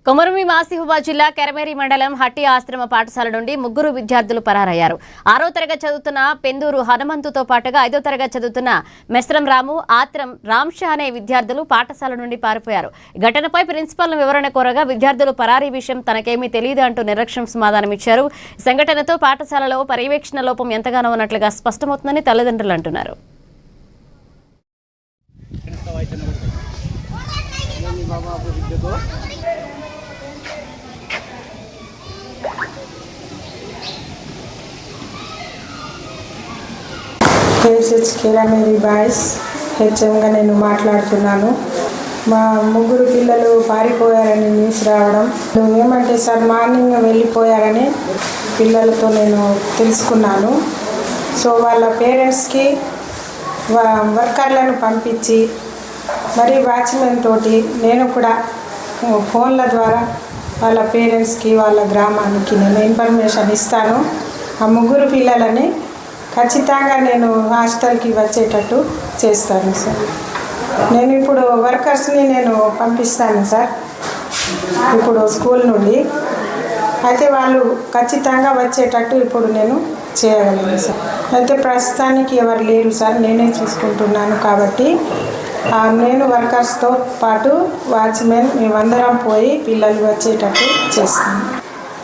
కొమరమి ఆసిఫాబాద్ జిల్లా కెరమేరి మండలం హట్టి ఆశ్రమ పాఠశాల నుండి ముగ్గురు విద్యార్థులు పరారయ్యారు. 6వ తరగతి చదువుతున్న పెందూరు హనుమంతుతో పాటుగా 5వ తరగతి చదువుతున్న మెస్రం రాము, ఆత్రం రామ్షా అనే విద్యార్థులు పాఠశాల నుండి పారిపోయారు. ఘటనపై ప్రిన్సిపల్ను వివరణ కోరగా విద్యార్థులు పరారీ విషయం తనకేమీ తెలియదు అంటూ నిర్లక్ష్యం సమాధానమిచ్చారు. సంఘటనతో పాఠశాలలో పర్యవేక్షణ లోపం ఎంతగానో ఉన్నట్లుగా స్పష్టమవుతుందని తల్లిదండ్రులు అంటున్నారు. కెరమేరి బాయ్స్ హెచ్ఎంగా నేను మాట్లాడుతున్నాను. మా ముగ్గురు పిల్లలు పారిపోయారని న్యూస్ రావడం ఏమంటే సార్ మార్నింగ్ వెళ్ళిపోయారని పిల్లలతో నేను తెలుసుకున్నాను. సో వాళ్ళ పేరెంట్స్కి వర్కర్లను పంపించి మరి వాచ్మెన్ తోటి నేను కూడా ఫోన్ల ద్వారా వాళ్ళ పేరెంట్స్కి వాళ్ళ గ్రామానికి నేను ఇన్ఫర్మేషన్ ఇస్తాను. ఆ ముగ్గురు పిల్లలని ఖచ్చితంగా నేను హాస్టల్కి వచ్చేటట్టు చేస్తాను సార్. నేను ఇప్పుడు వర్కర్స్ని నేను పంపిస్తాను సార్ ఇప్పుడు స్కూల్ నుండి. అయితే వాళ్ళు ఖచ్చితంగా వచ్చేటట్టు ఇప్పుడు నేను చేయగలను సార్. అయితే ప్రస్తుతానికి ఎవరు లేరు సార్, నేనే చూసుకుంటున్నాను. కాబట్టి నేను వర్కర్స్తో పాటు వాచ్మెన్ మేమందరం పోయి పిల్లలు వచ్చేటట్టు చేస్తాను.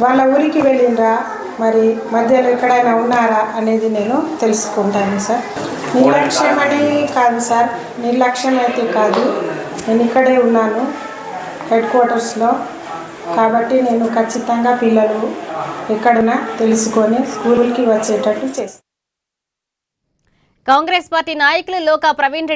వాళ్ళ ఊరికి వెళ్ళిండ్రా మరి మధ్యలో ఎక్కడైనా ఉన్నారా అనేది నేను తెలుసుకుంటాను సార్. నిర్లక్ష్యం అని కాదు సార్, నిర్లక్ష్యం అయితే కాదు. నేను ఇక్కడే ఉన్నాను హెడ్ క్వార్టర్స్లో. కాబట్టి నేను ఖచ్చితంగా పిల్లలు ఎక్కడైనా తెలుసుకొని స్కూల్కి వచ్చేటట్టు చేస్తాను. కాంగ్రెస్ పార్టీ నాయకులు లోకా ప్రవీణ్ రెడ్డి